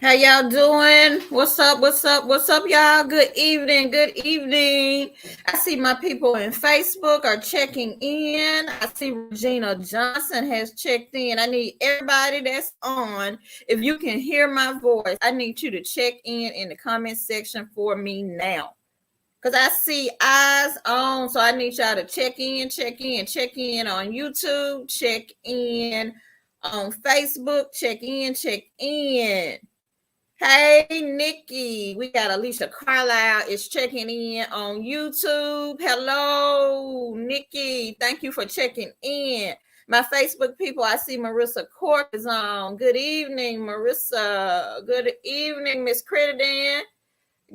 How y'all doing? What's up? What's up? What's up, y'all? Good evening. Good evening. I see my people in Facebook are checking in. I see Regina Johnson has checked in. I need everybody that's on. If you can hear my voice, I need you to check in the comment section for me now. Because I see eyes on. So I need y'all to check in on YouTube, check in on Facebook, check in. Hey, Nikki, we got Alicia Carlisle is checking in on YouTube. Hello, Nikki. Thank you for checking in. My Facebook people, I see Marissa Cork is on. Good evening, Marissa. Good evening, Miss Credidan.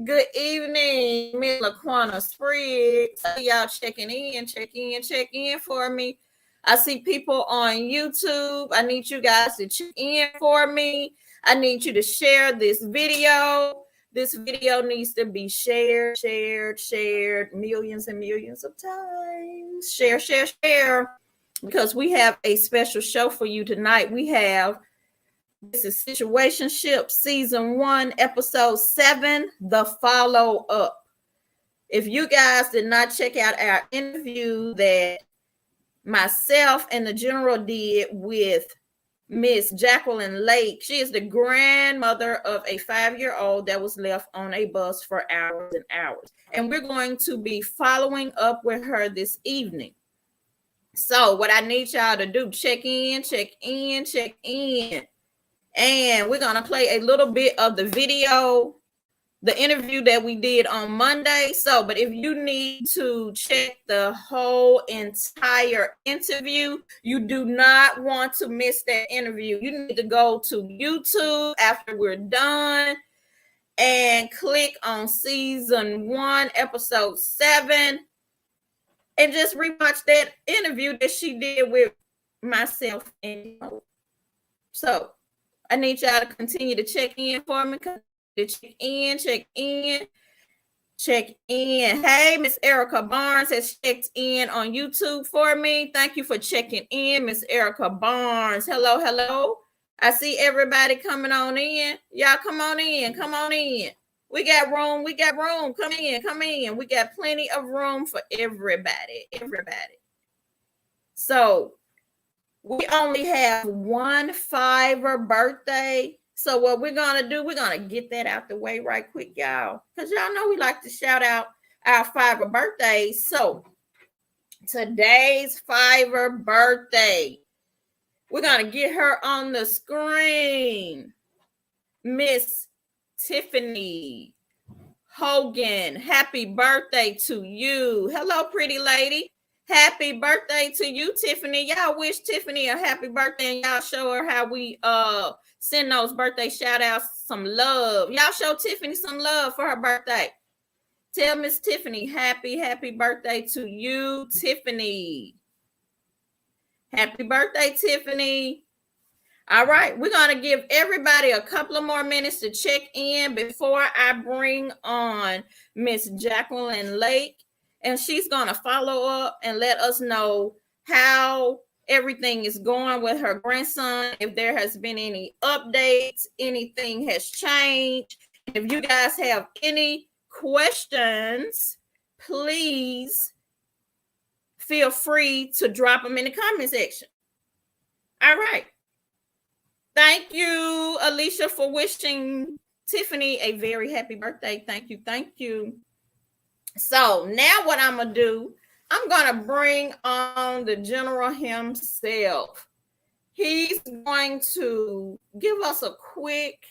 Good evening, Miss LaQuana Spriggs. Y'all checking in for me. I see people on YouTube. I need you guys to check in for me. I need you to share this video. This video needs to be shared millions and millions of times. Share. Because we have a special show for you tonight. This is SituationshiP Season 1, Episode 7, The Follow-Up. If you guys did not check out our interview that myself and the General did with Miss Jacqueline Lake, she is the grandmother of a 5-year-old that was left on a bus for hours and hours. And we're going to be following up with her this evening. So what I need y'all to do, check in. And we're going to play a little bit of the video, the interview that we did on Monday. But if you need to check the whole entire interview, you do not want to miss that interview. You need to go to YouTube after we're done and click on Season 1, Episode 7, and just rewatch that interview that she did with myself. So I need y'all to continue to check in for me. Check in. Hey, Miss Erica Barnes has checked in on YouTube for me. Thank you for checking in, Miss Erica Barnes. Hello. I see everybody coming on in. Y'all come on in. We got room. We got room. Come in. Come in. We got plenty of room for everybody. Everybody. So we only have one Fiverr birthday. So what we're gonna do, we're gonna get that out the way right quick, y'all. Because y'all know we like to shout out our Fiverr birthdays. So today's Fiverr birthday, we're gonna get her on the screen. Miss Tiffany Hogan, happy birthday to you. Hello, pretty lady. Happy birthday to you, Tiffany. Y'all wish Tiffany a happy birthday and y'all show her how we send those birthday shout outs some love. Y'all show Tiffany some love for her birthday. Tell Miss Tiffany happy birthday to you, Tiffany. Happy birthday, Tiffany. All right, we're going to give everybody a couple of more minutes to check in before I bring on Miss Jacqueline Lake, and she's going to follow up and let us know how everything is going with her grandson, if there has been any updates, anything has changed. If you guys have any questions, please feel free to drop them in the comment section. All right. Thank you, Alicia, for wishing Tiffany a very happy birthday. Thank you. Thank you. So now what I'm going to do, I'm going to bring on the general himself. He's going to give us a quick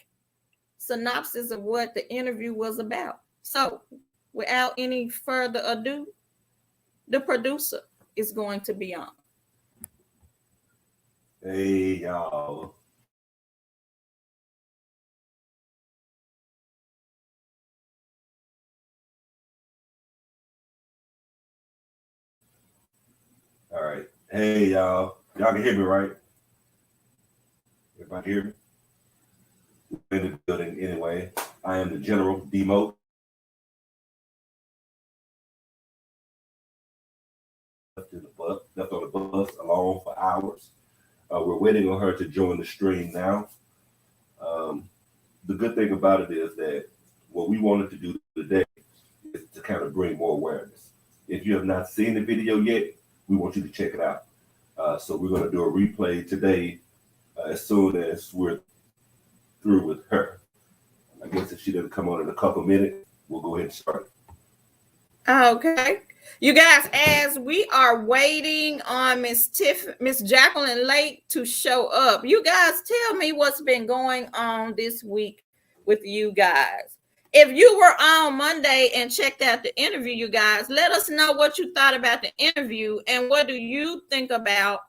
synopsis of what the interview was about. So without any further ado, the producer is going to be on. Hey, y'all. All right. Hey, y'all. Y'all can hear me, right? Everybody hear me? We're in the building anyway. I am the General Demo. Left on the bus alone for hours. We're waiting on her to join the stream now. The good thing about it is that what we wanted to do today is to kind of bring more awareness. If you have not seen the video yet, we want you to check it out. So we're going to do a replay today as soon as we're through with her. I guess if she doesn't come on in a couple minutes, we'll go ahead and start it. Okay. You guys, as we are waiting on Miss Jacqueline Lake to show up, you guys tell me what's been going on this week with you guys. If you were on Monday and checked out the interview, you guys, let us know what you thought about the interview and what do you think about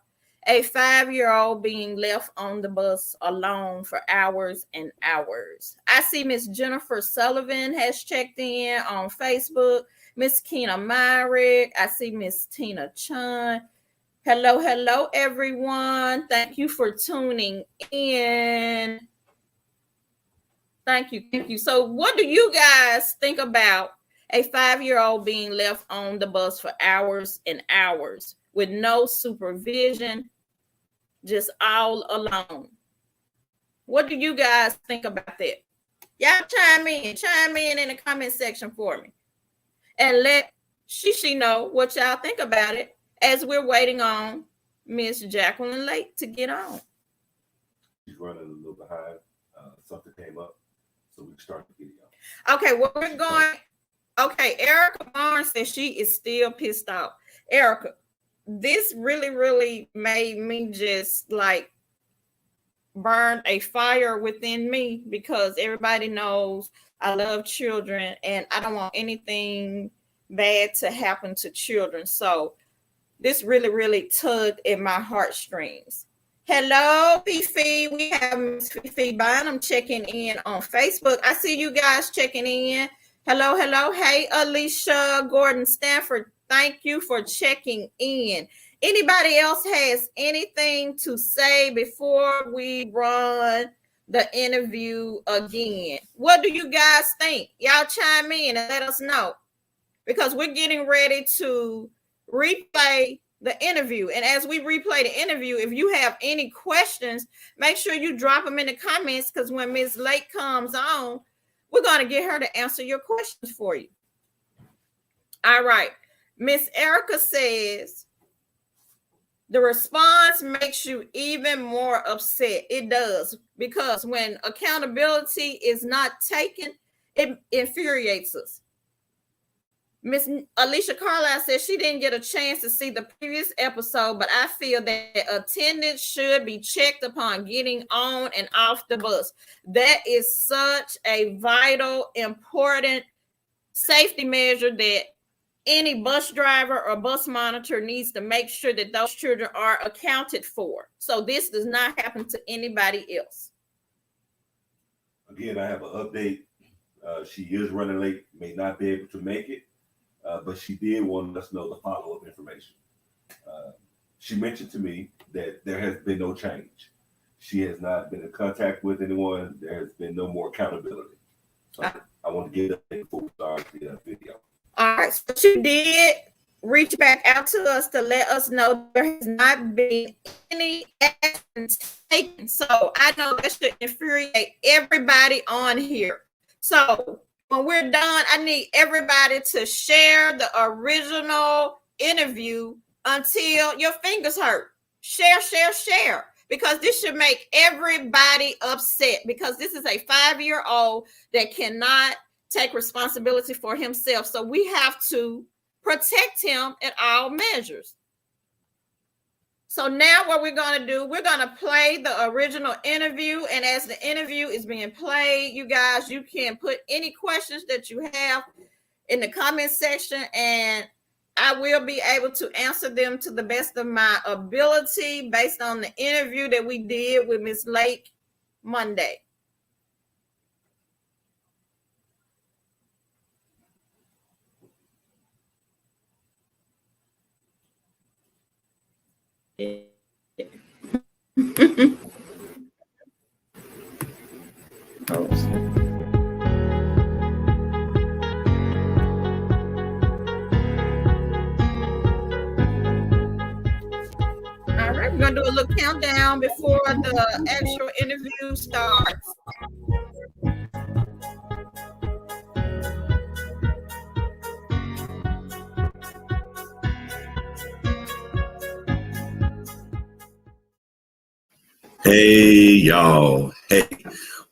a 5-year-old being left on the bus alone for hours and hours. I see Miss Jennifer Sullivan has checked in on Facebook. Miss Keena Myrick. I see Miss Tina Chun. Hello, everyone. Thank you for tuning in. Thank you. So what do you guys think about a 5-year-old being left on the bus for hours and hours with no supervision, just all alone? What do you guys think about that? Y'all chime in the comment section for me. And let Shishi know what y'all think about it as we're waiting on Miss Jacqueline Lake to get on. She's running a little behind. Something came up, so we can start the video. Okay, well, we're going. Okay, Erica Barnes says she is still pissed off. Erica, this really made me just like burn a fire within me because everybody knows I love children and I don't want anything bad to happen to children. So this really tugged at my heartstrings. Hello, Fifi. We have Miss Fifi Bynum checking in on Facebook. I see you guys checking in. Hello. Hey, Alicia Gordon Stanford. Thank you for checking in. Anybody else has anything to say before we run the interview again? What do you guys think? Y'all chime in and let us know because we're getting ready to replay the interview. And as we replay the interview, if you have any questions, make sure you drop them in the comments because when Ms. Lake comes on, We're going to get her to answer your questions for you. All right. Miss Erica says, the response makes you even more upset. It does, because when accountability is not taken, it infuriates us. Miss Alicia Carlisle says she didn't get a chance to see the previous episode, but I feel that attendance should be checked upon getting on and off the bus. That is such a vital, important safety measure that any bus driver or bus monitor needs to make sure that those children are accounted for. So this does not happen to anybody else. Again, I have an update. She is running late, may not be able to make it, but she did want us to know the follow-up information. She mentioned to me that there has been no change. She has not been in contact with anyone. There has been no more accountability. So I want to get that before we start the video. All right, so she did reach back out to us to let us know there has not been any action taken. So I know that should infuriate everybody on here. So when we're done, I need everybody to share the original interview until your fingers hurt. Share, share, share. Because this should make everybody upset, because this is a 5-year-old that cannot take responsibility for himself. So we have to protect him at all measures. So now what we're going to do, we're going to play the original interview. And as the interview is being played, you guys, you can put any questions that you have in the comment section, and I will be able to answer them to the best of my ability based on the interview that we did with Miss Lake Monday. All right, we're going to do a little countdown before the actual interview starts. Hey, y'all. Hey,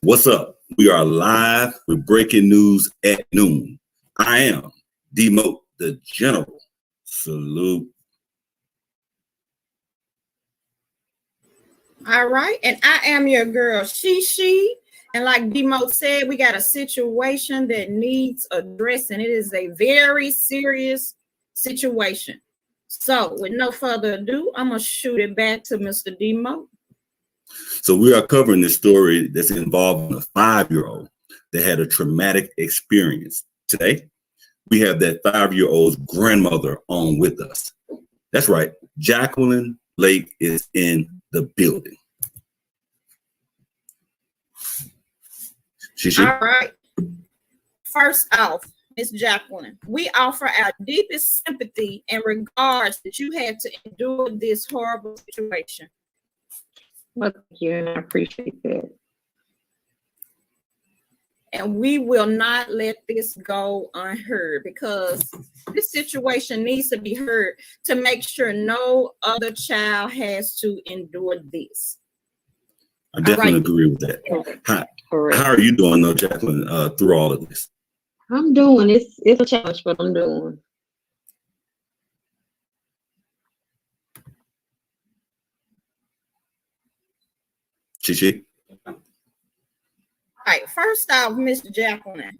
what's up? We are live with breaking news at noon. I am D-Mote, the General. Salute. All right, and I am your girl, She. And like D-Mote said, we got a situation that needs addressing. It is a very serious situation. So with no further ado, I'm going to shoot it back to Mr. D-Mote. So we are covering this story that's involving a 5-year-old that had a traumatic experience. Today, we have that 5-year-old's grandmother on with us. That's right. Jacqueline Lake is in the building. All right. First off, Miss Jacqueline, we offer our deepest sympathy and regards that you had to endure this horrible situation. Well, thank you, and I appreciate that. And we will not let this go unheard, because this situation needs to be heard to make sure no other child has to endure this. I definitely agree with that. How are you doing, though, Jacqueline, through all of this? I'm doing it's a challenge, but I'm doing. Chi. All right. First off, Miss Jacqueline,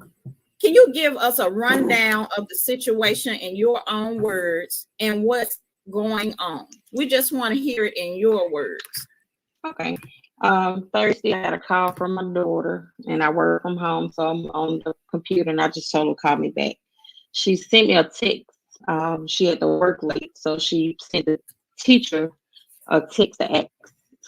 can you give us a rundown of the situation in your own words and what's going on? We just want to hear it in your words. Okay. Thursday, I had a call from my daughter, and I work from home, so I'm on the computer, and I just told her to call me back. She sent me a text. She had to work late, so she sent the teacher a text to ask,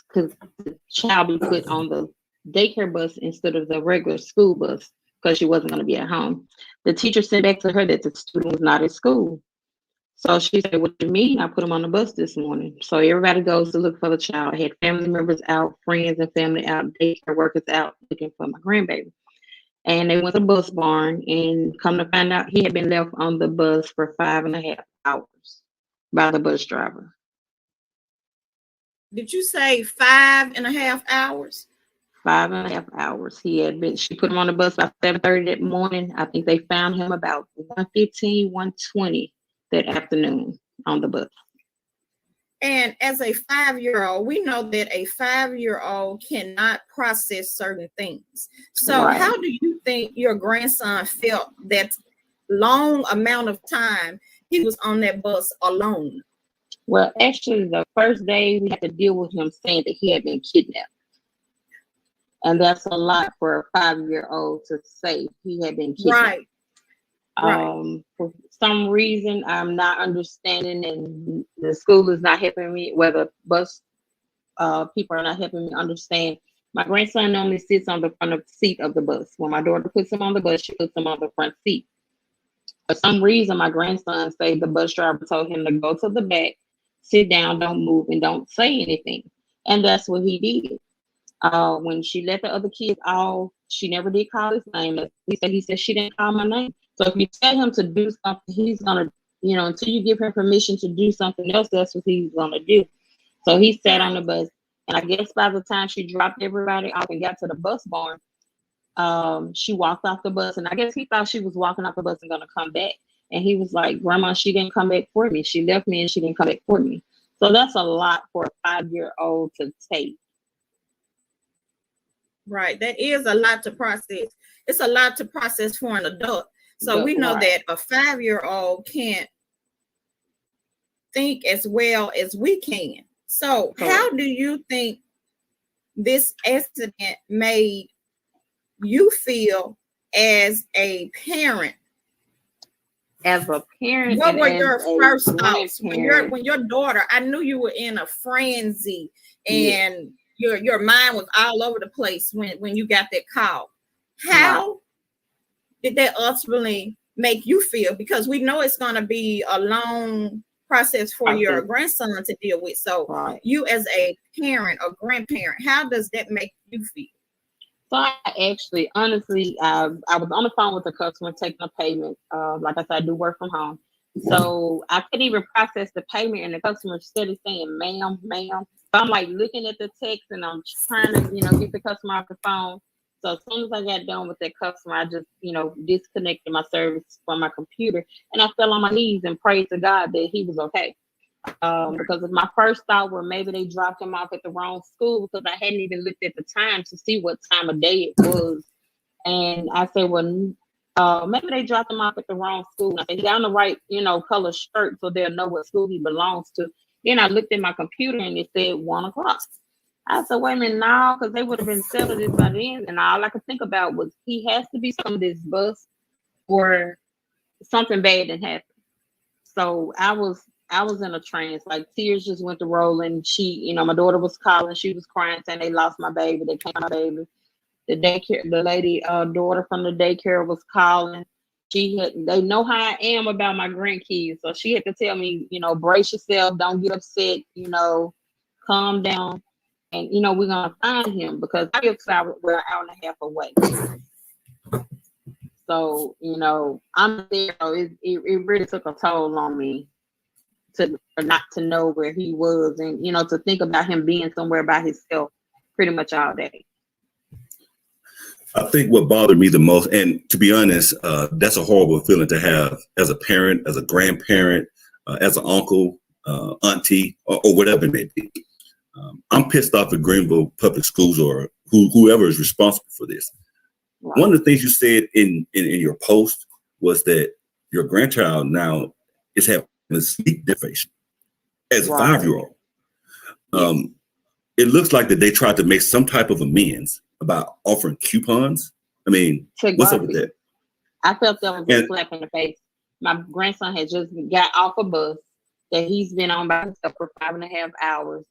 because the child be put on the daycare bus instead of the regular school bus, because she wasn't going to be at home. The teacher sent back to her that the student was not at school. So she said, what do you mean? I put him on the bus this morning. So everybody goes to look for the child. I had family members out, friends and family out, daycare workers out looking for my grandbaby. And they went to the bus barn, and come to find out he had been left on the bus for 5.5 hours by the bus driver. Did you say 5.5 hours? 5.5 hours. She put him on the bus by 7:30 that morning. I think they found him about 1:15, 1:20 that afternoon on the bus. And as a 5-year-old, we know that a 5-year-old cannot process certain things. So Right. how do you think your grandson felt that long amount of time he was on that bus alone? Well, actually, the first day we had to deal with him saying that he had been kidnapped. And that's a lot for a 5-year-old to say he had been kidnapped. Right. For some reason, I'm not understanding, and the school is not helping me, whether bus people are not helping me understand. My grandson normally sits on the front of the seat of the bus. When my daughter puts him on the bus, she puts him on the front seat. For some reason, my grandson said the bus driver told him to go to the back, sit down, don't move, and don't say anything. And that's what he did. When she let the other kids off, she never did call his name. He said she didn't call my name. So if you tell him to do something, he's gonna, until you give him permission to do something else, that's what he's gonna do. So he sat on the bus, and I guess by the time she dropped everybody off and got to the bus barn, she walked off the bus, and I guess he thought she was walking off the bus and gonna come back. And he was like, "Grandma, she didn't come back for me. She left me and she didn't come back for me." So that's a lot for a 5-year-old to take. Right. That is a lot to process. It's a lot to process for an adult. So we know that a 5-year-old can't think as well as we can. So how do you think this accident made you feel as a parent? As a parent, what were your first thoughts when your daughter? I knew you were in a frenzy, and your mind was all over the place when you got that call. How did that ultimately make you feel? Because we know it's going to be a long process for your grandson to deal with. So you as a parent or grandparent, how does that make you feel? So I actually, honestly, I was on the phone with a customer taking a payment. Like I said, I do work from home. So I couldn't even process the payment, and the customer started saying, ma'am, ma'am. So I'm like looking at the text, and I'm trying to, get the customer off the phone. So as soon as I got done with that customer, I just, disconnected my service from my computer, and I fell on my knees and prayed to God that he was okay. Because of my first thought were maybe they dropped him off at the wrong school, because I hadn't even looked at the time to see what time of day it was. And I said, well, maybe they dropped him off at the wrong school. And I said, he got on the right, color shirt so they'll know what school he belongs to. Then I looked at my computer and it said 1:00. I said, wait a minute, no, because they would have been settled this by then. And all I could think about was he has to be on this bus or something bad didn't happen. So I was in a trance, like tears just went to rolling. She, my daughter was calling, she was crying, saying they lost my baby, they came my baby. The lady, daughter from the daycare was calling. They know how I am about my grandkids, so she had to tell me, brace yourself, don't get upset, calm down, and we're gonna find him, because we're an hour and a half away. So, I'm there. It really took a toll on me to not to know where he was, and to think about him being somewhere by himself pretty much all day. I think what bothered me the most, and to be honest, that's a horrible feeling to have as a parent, as a grandparent, as an uncle, auntie, or whatever it may be. I'm pissed off at Greenville Public Schools or whoever is responsible for this. Right. One of the things you said in your post was that your grandchild now is having a sleep deprivation as a 5-year-old. It looks like that they tried to make some type of amends about offering coupons. I mean, what's up with that? I felt that was a slap in the face. My grandson had just got off a bus that he's been on by himself for 5.5 hours.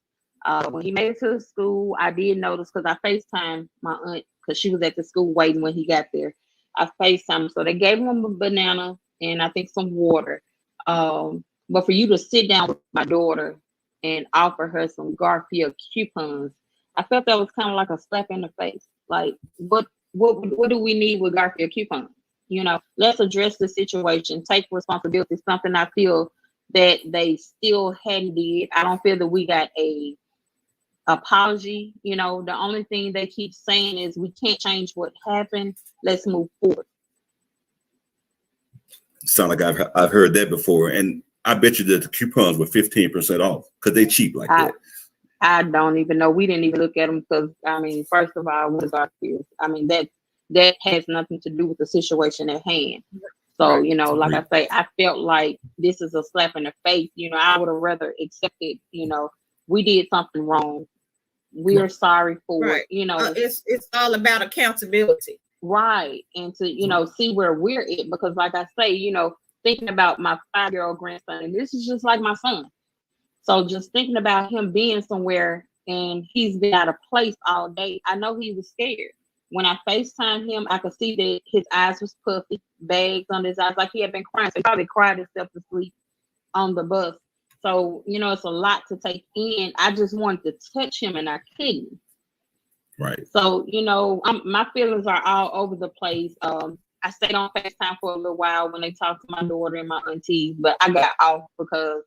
When he made it to the school, I did notice, because I FaceTimed my aunt, because she was at the school waiting when he got there. I FaceTimed, so they gave him a banana and I think some water. But for you to sit down with my daughter and offer her some Garfield coupons, I felt that was kind of like a slap in the face. Like, what what do we need with Garfield coupons? You know, let's address the situation, take responsibility. Something I feel that they still hadn't did. I don't feel that we got a apology. You know, the only thing they keep saying is we can't change what happened. Let's move forward. Sound like I've heard that before, and I bet you that the coupons were 15% off because they cheap like that. I don't even know. We didn't even look at them because, I mean, first of all, what is our fears? I mean, that has nothing to do with the situation at hand. So, you know, like I say, I felt like this is a slap in the face. You know, I would have rather accepted, you know, we did something wrong. We are sorry for it. You know, it's all about accountability. Right. And to, you know, see where we're at. Because like I say, you know, thinking about my 5-year-old grandson, and this is just like my son. So just thinking about him being somewhere and he's been out of place all day, I know he was scared. When I FaceTimed him, I could see that his eyes was puffy, bags under his eyes, like he had been crying. So he probably cried himself to sleep on the bus. So, you know, it's a lot to take in. I just wanted to touch him and I couldn't. Right. So, you know, my feelings are all over the place. I stayed on FaceTime for a little while when they talked to my daughter and my aunties, but I got off because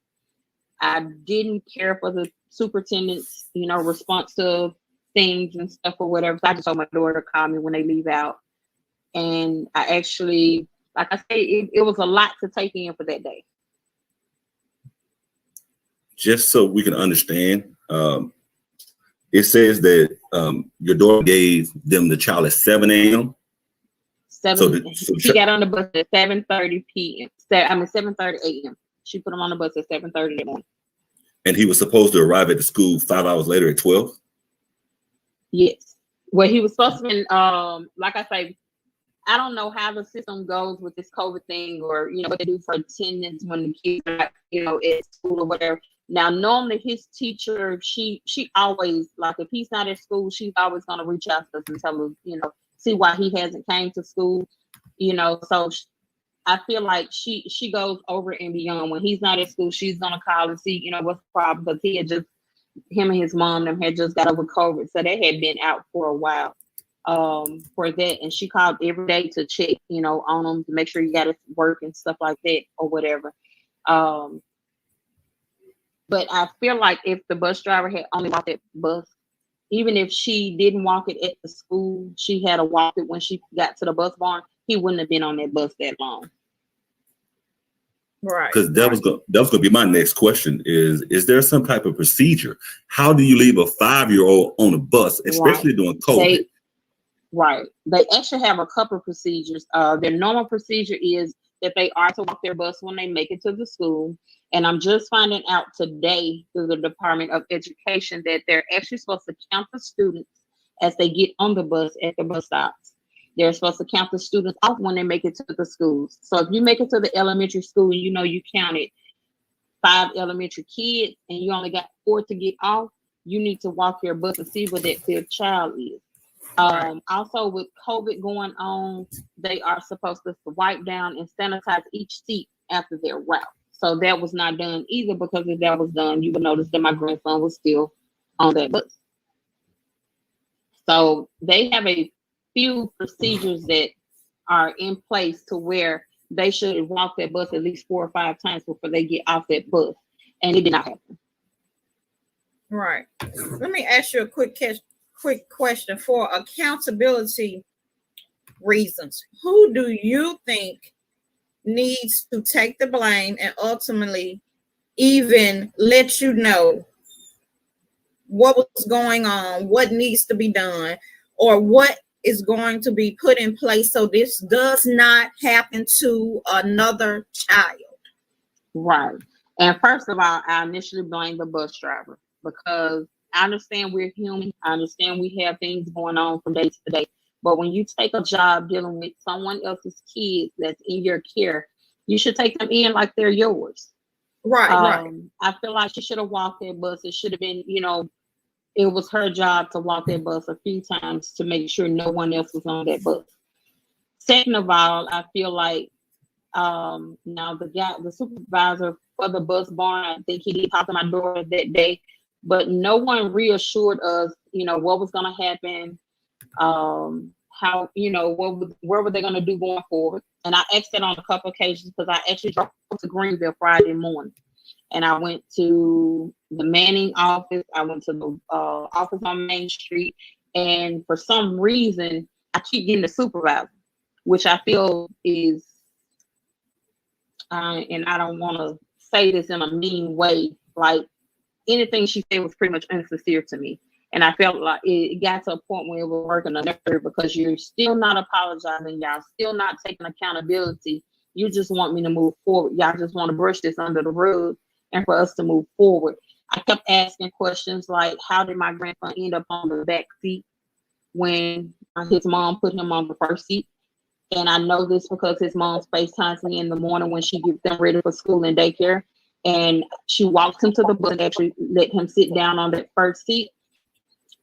I didn't care for the superintendent's, you know, response to things and stuff or whatever. So I just told my daughter to call me when they leave out. And I actually, like I say, it was a lot to take in for that day. Just so we can understand, it says that your daughter gave them the child at 7 a.m. She got on the bus at 7:30 p.m. 7:30 a.m. She put him on the bus at 7:30 in the morning. And he was supposed to arrive at the school 5 hours later at 12? Yes. Well, he was supposed to be, like I say, I don't know how the system goes with this COVID thing or, you know, what they do for attendance when the kids are, you know, at school or whatever. Now, normally his teacher, she always, like, if he's not at school, she's always going to reach out to us and tell us, you know, see why he hasn't came to school, you know. So I feel like she goes over and beyond. When he's not at school, she's going to call and see, you know, what's the problem. Because him and his mom them had just got over COVID. So they had been out for a while for that. And she called every day to check, you know, on them to make sure you got to work and stuff like that or whatever. But I feel like if the bus driver had only walked that bus, even if she didn't walk it at the school, she had to walk it when she got to the bus barn, he wouldn't have been on that bus that long. Right. Because that was going to be my next question is there some type of procedure? How do you leave a 5-year-old on a bus, especially during COVID? They actually have a couple of procedures. Their normal procedure is that they are to walk their bus when they make it to the school. And I'm just finding out today through the Department of Education that they're actually supposed to count the students as they get on the bus at the bus stops. They're supposed to count the students off when they make it to the schools. So if you make it to the elementary school and you know you counted 5 elementary kids and you only got 4 to get off, you need to walk your bus and see where that 5th child is. Also, with COVID going on, they are supposed to wipe down and sanitize each seat after their route. So that was not done either, because if that was done, you would notice that my grandson was still on that bus. So they have a few procedures that are in place to where they should walk that bus at least 4 or 5 times before they get off that bus. And it did not happen. Right. Let me ask you a quick question for accountability reasons. Who do you think needs to take the blame and ultimately even let you know what was going on, what needs to be done, or what is going to be put in place so this does not happen to another child? Right. And first of all, I initially blame the bus driver, because I understand we're human. I understand we have things going on from day to day. But when you take a job dealing with someone else's kids that's in your care, you should take them in like they're yours. Right. I feel like she should have walked that bus. It should have been, you know, it was her job to walk that bus a few times to make sure no one else was on that bus. Second of all, I feel like now the supervisor for the bus barn, I think he did talk to my daughter that day, but no one reassured us, you know, what was going to happen, how, where were they going to do going forward? And I asked that on a couple occasions because I actually drove to Greenville Friday morning. And I went to the Manning office. I went to the office on Main Street. And for some reason, I keep getting the supervisor, which I feel is, and I don't want to say this in a mean way, like anything she said was pretty much insincere to me. And I felt like it got to a point where it was working a nerve because you're still not apologizing. Y'all still not taking accountability. You just want me to move forward. Y'all just want to brush this under the rug and for us to move forward. I kept asking questions like, how did my grandson end up on the back seat when his mom put him on the first seat? And I know this because his mom FaceTimes me in the morning when she gets them ready for school and daycare. And she walks him to the bus and actually let him sit down on that first seat.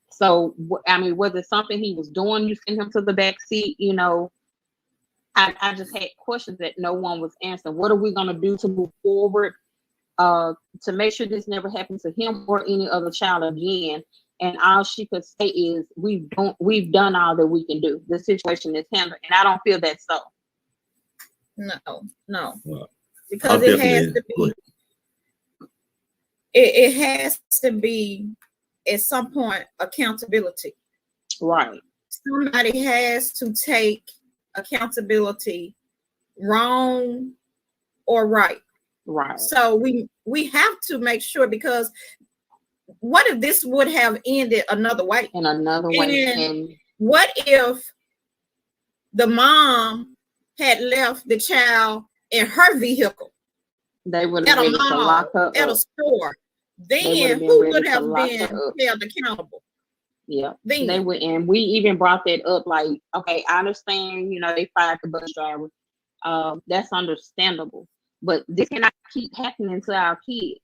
So, I mean, was it something he was doing? You sent him to the back seat, I just had questions that no one was answering. What are we going to do to move forward to make sure this never happens to him or any other child again? And all she could say is, we've done all that we can do. The situation is handled, and I don't feel that so. No, Well, because it has to be. It has to be at some point accountability. Right. Somebody has to take accountability, wrong or right. Right. So we have to make sure, because what if this would have ended another way? In another way. And what if the mom had left the child in her vehicle? They would have been ready to lock her at up. A store. Then who would have been held accountable? Yeah, they would. And we even brought that up, like, okay, I understand, they fired the bus driver. That's understandable. But this cannot keep happening to our kids.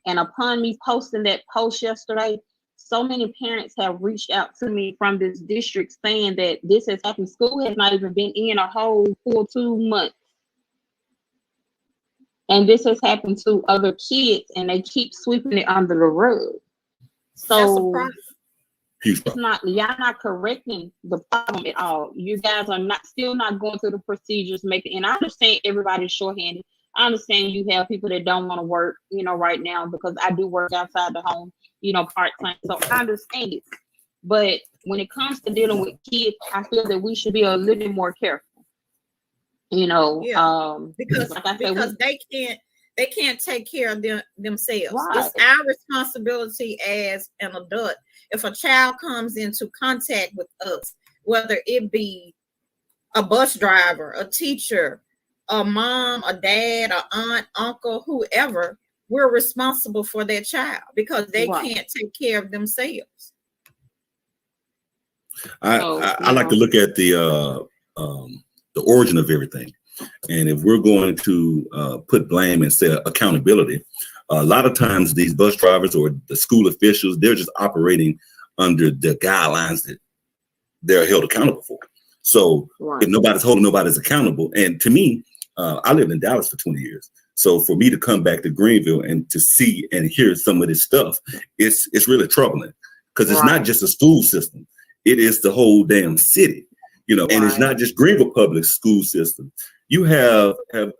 And upon me posting that post yesterday, so many parents have reached out to me from this district saying that this has happened. School has not even been in a whole full 2 months. And this has happened to other kids, and they keep sweeping it under the rug. So it's not, y'all not correcting the problem at all. You guys are still not going through the procedures, and I understand everybody's shorthanded. I understand you have people that don't want to work, right now, because I do work outside the home, part-time. So I understand it. But when it comes to dealing with kids, I feel that we should be a little bit more careful. Because like I said, they can't take care of themselves. Right. It's our responsibility as an adult. If a child comes into contact with us, whether it be a bus driver, a teacher, a mom, a dad, a aunt, uncle, whoever, we're responsible for their child because they can't take care of themselves. I like to look at the origin of everything. And if we're going to put blame and say accountability, a lot of times these bus drivers or the school officials, they're just operating under the guidelines that they're held accountable for. So if nobody's holding nobody's accountable, and to me, I lived in Dallas for 20 years. So for me to come back to Greenville and to see and hear some of this stuff, it's really troubling, because it's not just a school system. It is the whole damn city, and it's not just Greenville public school system. You have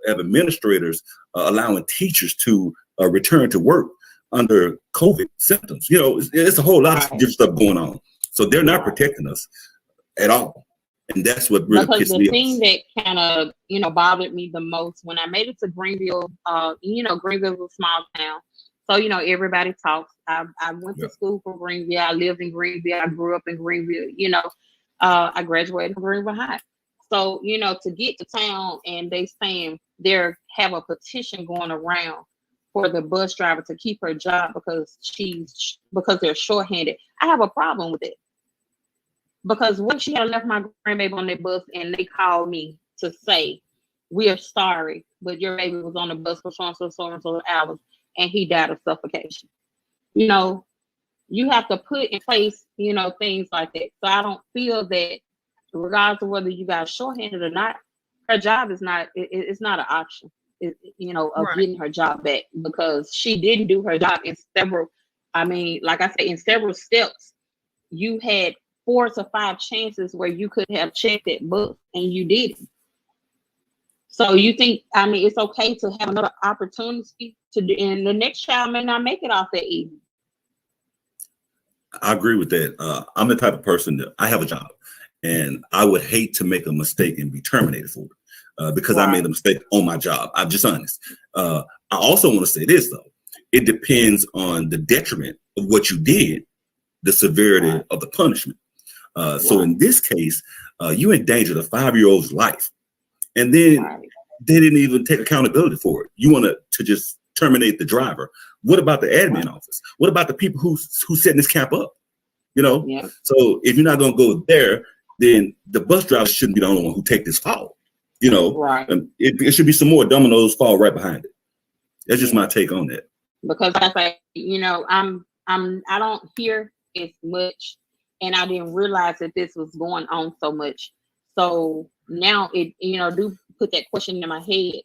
administrators allowing teachers to return to work under COVID symptoms. It's a whole lot of different stuff going on. So they're not protecting us at all. And that's what really pissed me off. The thing that kind of, bothered me the most when I made it to Greenville, Greenville is a small town. So, everybody talks. I went to school for Greenville. I lived in Greenville. I grew up in Greenville. I graduated from Greenville High. So, to get to town and they saying they have a petition going around for the bus driver to keep her job because they're shorthanded. I have a problem with it. Because what if she had left my grandbaby on that bus and they called me to say, we are sorry, but your baby was on the bus for so hours and he died of suffocation. You have to put in place, things like that. So I don't feel that regardless of whether you guys shorthanded or not, her job is not, it's not an option, getting her job back, because she didn't do her job in several, like I said, in several steps. You had 4 to 5 chances where you could have checked that bus and you didn't. So you think, I mean, it's okay to have another opportunity to do, and the next child may not make it off that evening. I agree with that. I'm the type of person that I have a job, and I would hate to make a mistake and be terminated for it because I made a mistake on my job. I'm just honest. I also want to say this, though. It depends on the detriment of what you did, the severity of the punishment. So in this case, you endangered a 5-year-old's life, and then they didn't even take accountability for it. You want to just terminate the driver. What about the admin office? What about the people who's setting this camp up? You know, so if you're not going to go there, then the bus driver shouldn't be the only one who take this fall. You know, and it should be some more dominoes fall right behind it. That's just my take on that. Because I say, you know, I don't hear as much, and I didn't realize that this was going on so much. So now it, you know, do put that question in my head.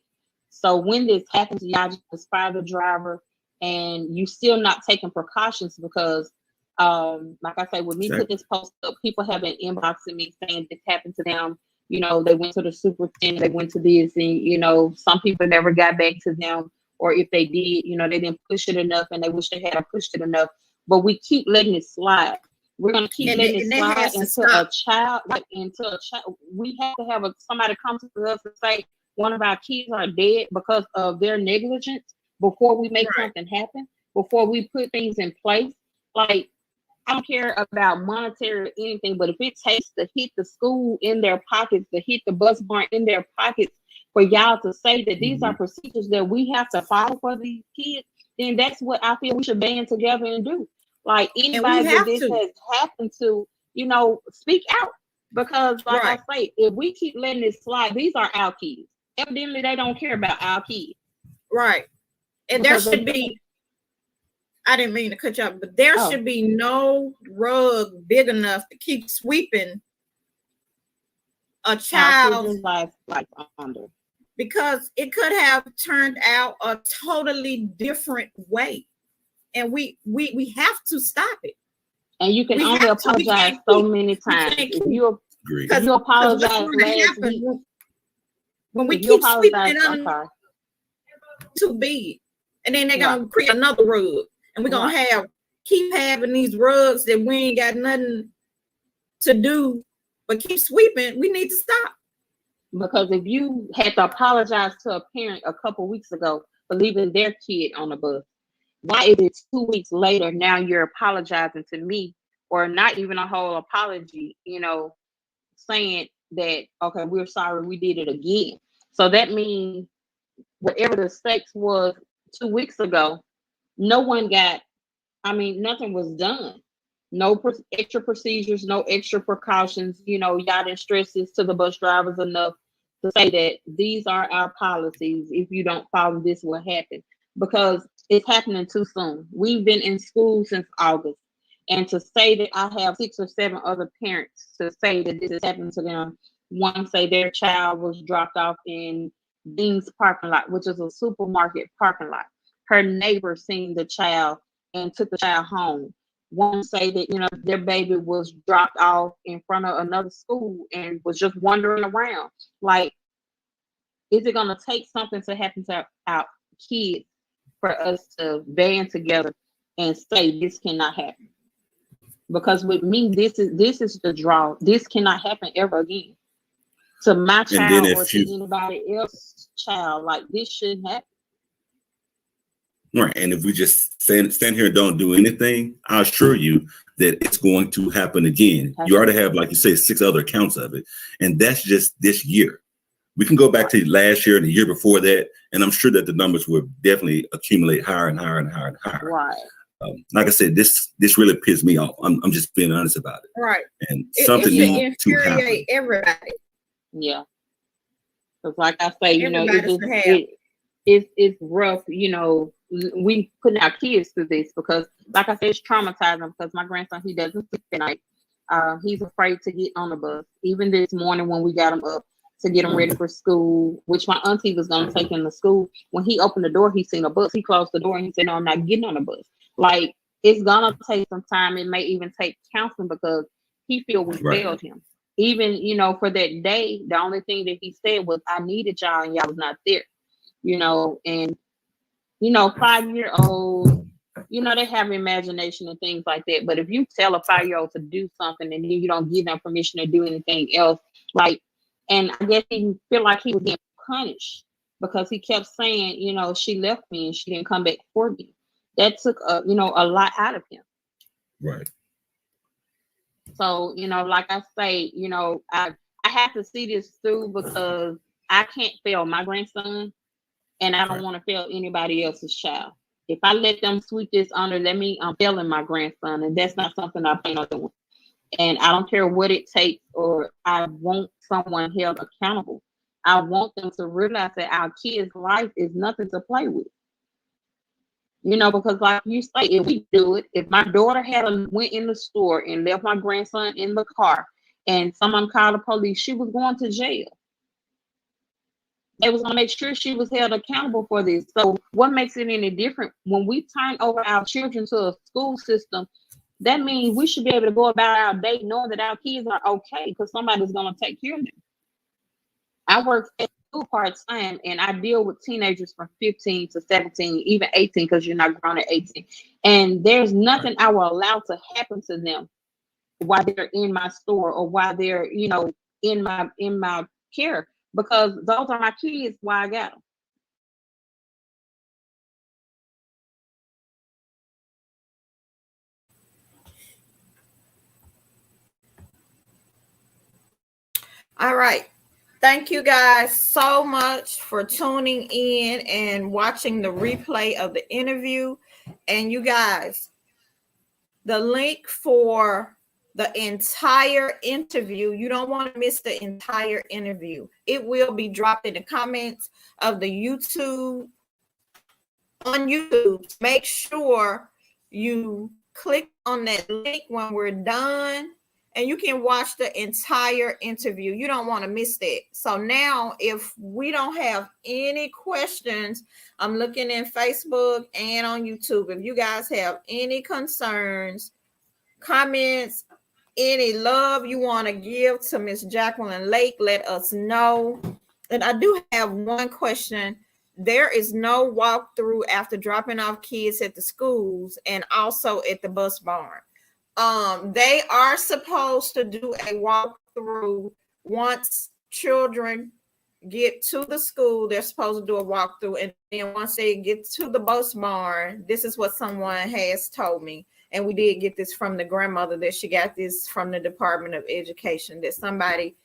So when this happens, y'all just fire the driver, and you still not taking precautions because, like I say, when me put this post up, people have been inboxing me saying this happened to them. You know, they went to the superintendent, they went to this, and you know, some people never got back to them, or if they did, you know, they didn't push it enough, and they wish they had pushed it enough. But we keep letting it slide. We're gonna keep letting it slide until a child, we have to have somebody come to us and say one of our kids are dead because of their negligence before we make something happen, before we put things in place. Like, I don't care about monetary or anything, but if it takes to hit the school in their pockets, to hit the bus barn in their pockets, for y'all to say that these are procedures that we have to follow for these kids, then that's what I feel we should band together and do. Like, anybody that this has happened to, you know, speak out. Because like I say, if we keep letting it slide, these are our kids. Evidently, they don't care about our kids. Right. And there should be, I didn't mean to cut you off, but there should be no rug big enough to keep sweeping a child's life under. Because it could have turned out a totally different way. And we have to stop it. And you can only apologize so many times. If you apologize last week, when we keep sweeping it under, too big, and then they're gonna create another rug, and we're gonna keep having these rugs that we ain't got nothing to do but keep sweeping. We need to stop. Because if you had to apologize to a parent a couple weeks ago for leaving their kid on the bus, why is it 2 weeks later now you're apologizing to me, or not even a whole apology, you know, saying that, okay, we're sorry, we did it again. So that means whatever the stakes was 2 weeks ago, no one got, I mean, nothing was done. No extra procedures, no extra precautions. You know, y'all didn't stress this to the bus drivers enough to say that these are our policies. If you don't follow this, will happen. Because it's happening too soon. We've been in school since August. And to say that I have 6 or 7 other parents to say that this is happening to them, one say their child was dropped off in Dean's parking lot, which is a supermarket parking lot. Her neighbor seen the child and took the child home. One say that, you know, their baby was dropped off in front of another school and was just wandering around. Like, is it going to take something to happen to our kids for us to band together and say this cannot happen? Because with me, this is the draw. This cannot happen ever again to my child or to anybody else's child. Like, this shouldn't happen. Right. And if we just stand here and don't do anything, I assure you that it's going to happen again. You already have, like you say, 6 other accounts of it. And that's just this year. We can go back to last year and the year before that, and I'm sure that the numbers will definitely accumulate higher and higher and higher and higher. Right. Like I said, this really pissed me off. I'm just being honest about it. Right. And something needs to happen. Everybody. Yeah. Because like I say, you know, it's rough. You know, we putting our kids through this because, like I said, it's traumatizing. Because my grandson, he doesn't sleep at night. He's afraid to get on the bus. Even this morning when we got him up to get him ready for school, which my auntie was going to take him to school. When he opened the door, he seen a bus. He closed the door and he said, "No, I'm not getting on the bus." Like, it's going to take some time. It may even take counseling because he feel we failed him. Even, you know, for that day, the only thing that he said was, I needed y'all and y'all was not there, you know. And, you know, 5-year-olds, you know, they have imagination and things like that. But if you tell a 5-year-old to do something and then you don't give them permission to do anything else, like, and I guess he feel like he was being punished because he kept saying, you know, she left me and she didn't come back for me. That took a, you know, a lot out of him. Right. So, you know, like I say, you know, I have to see this through because I can't fail my grandson and I don't want to fail anybody else's child. If I let them sweep this under, that means I'm failing my grandson, and that's not something I plan on doing. And I don't care what it takes, or I want someone held accountable. I want them to realize that our kids' life is nothing to play with. You know, because like you say, if we do it, if my daughter went in the store and left my grandson in the car and someone called the police, she was going to jail. They was going to make sure she was held accountable for this. So what makes it any different when we turn over our children to a school system? That means we should be able to go about our day knowing that our kids are okay because somebody's going to take care of them. I work at school part-time and I deal with teenagers from 15 to 17, even 18, because you're not grown at 18. And there's nothing I will allow to happen to them while they're in my store or while they're, you know, in my care, because those are my kids while I got them. All right. Thank you guys so much for tuning in and watching the replay of the interview. And you guys, the link for the entire interview, you don't want to miss the entire interview. It will be dropped in the comments of the YouTube. On YouTube, make sure you click on that link when we're done and you can watch the entire interview. You don't want to miss that. So now if we don't have any questions, I'm looking in Facebook and on YouTube. If you guys have any concerns, comments, any love you want to give to Miss Jacqueline Lake, let us know. And I do have one question. There is no walkthrough after dropping off kids at the schools and also at the bus barn. They are supposed to do a walkthrough once children get to the school. They're supposed to do a walkthrough, and then once they get to the bus barn, this is what someone has told me, and we did get this from the grandmother, that she got this from the Department of Education, that somebody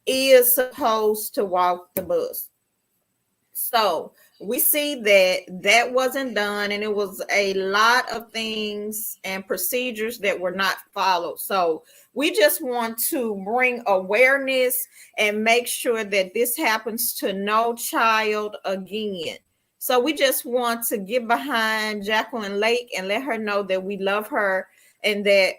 is supposed to walk the bus. So we see that wasn't done, and it was a lot of things and procedures that were not followed. So we just want to bring awareness and make sure that this happens to no child again. So we just want to get behind Jacqueline Lake and let her know that we love her and that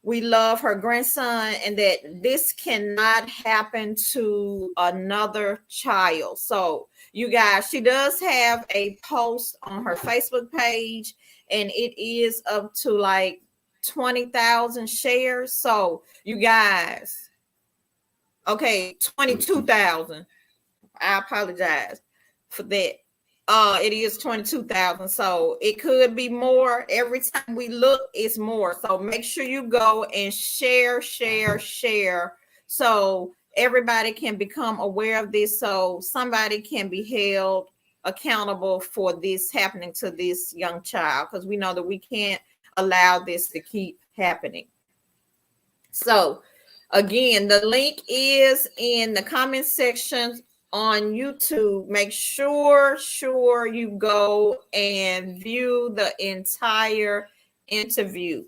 we love her grandson and that this cannot happen to another child. So you guys, she does have a post on her Facebook page and it is up to like 20,000 shares. So you guys, okay, 22,000. I apologize for that. It is 22,000. So it could be more. Every time we look, it's more. So make sure you go and share. So everybody can become aware of this. So somebody can be held accountable for this happening to this young child, because we know that we can't allow this to keep happening. So again, the link is in the comment section on YouTube. Make sure you go and view the entire interview,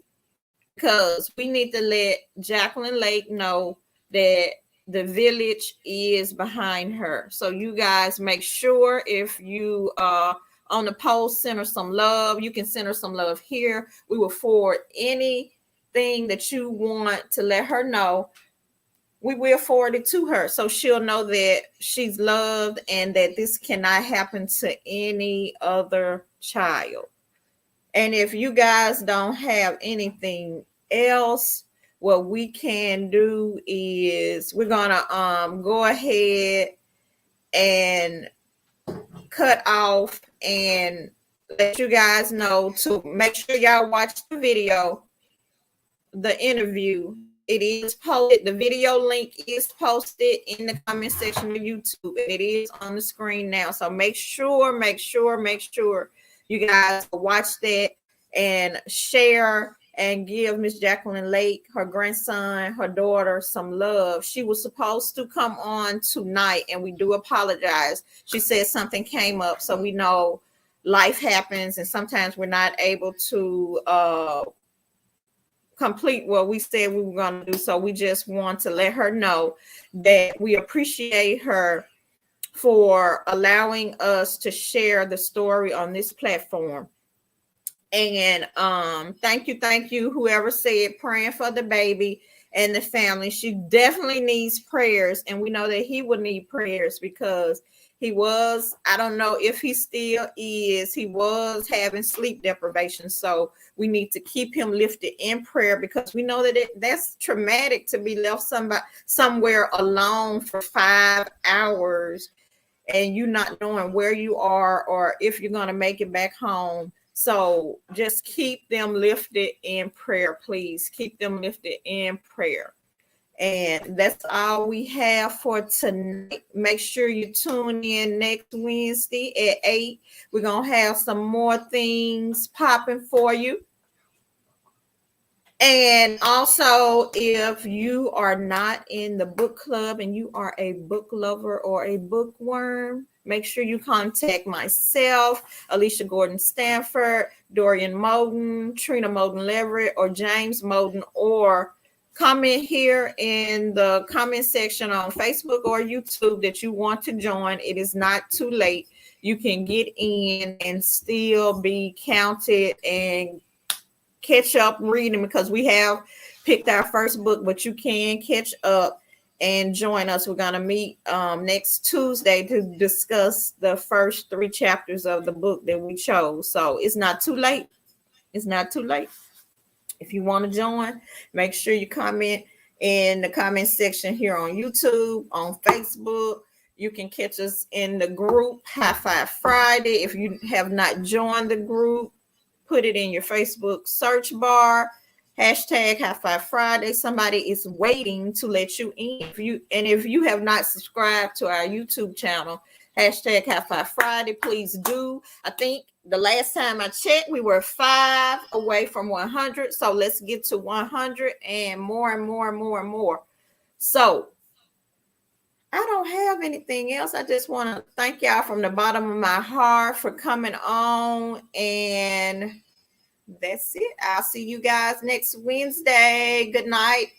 because we need to let Jacqueline Lake know that the village is behind her. So you guys make sure, if you on the post, send her some love. You can send her some love here. We will forward anything that you want to let her know. We will forward it to her so she'll know that she's loved and that this cannot happen to any other child. And if you guys don't have anything else, what we can do is we're gonna go ahead and cut off and let you guys know to make sure y'all watch the video, the interview. It is posted. The video link is posted in the comment section of YouTube. It is on the screen now. So make sure you guys watch that and share and give Miss Jacqueline Lake, her grandson, her daughter, some love. She was supposed to come on tonight, and we do apologize. She said something came up, so we know life happens, and sometimes we're not able to complete what we said we were going to do. So we just want to let her know that we appreciate her for allowing us to share the story on this platform. And thank you, whoever said praying for the baby and the family. She definitely needs prayers, and we know that he would need prayers because he was, I don't know if he still is, he was having sleep deprivation. So we need to keep him lifted in prayer because we know that that's traumatic to be left somewhere alone for 5 hours and you not knowing where you are or if you're going to make it back home. So just keep them lifted in prayer, please. Keep them lifted in prayer. And that's all we have for tonight. Make sure you tune in next Wednesday at 8. We're going to have some more things popping for you. And also, if you are not in the book club and you are a book lover or a bookworm, make sure you contact myself, Alicia Gordon Stanford, Dorian Moden, Trina Moden Leverett, or James Moden, or comment here in the comment section on Facebook or YouTube that you want to join. It is not too late. You can get in and still be counted and catch up reading because we have picked our first book, but you can catch up and join us. We're going to meet next Tuesday to discuss the first 3 chapters of the book that we chose. So it's not too late. It's not too late. If you want to join, make sure you comment in the comment section here on YouTube, on Facebook. You can catch us in the group High Five Friday. If you have not joined the group, put it in your Facebook search bar, hashtag High Five Friday. Somebody is waiting to let you in. If you have not subscribed to our YouTube channel, hashtag High Five Friday, please do. I think the last time I checked, we were 5 away from 100. So let's get to 100 and more. So I don't have anything else. I just want to thank y'all from the bottom of my heart for coming on. And that's it. I'll see you guys next Wednesday. Good night.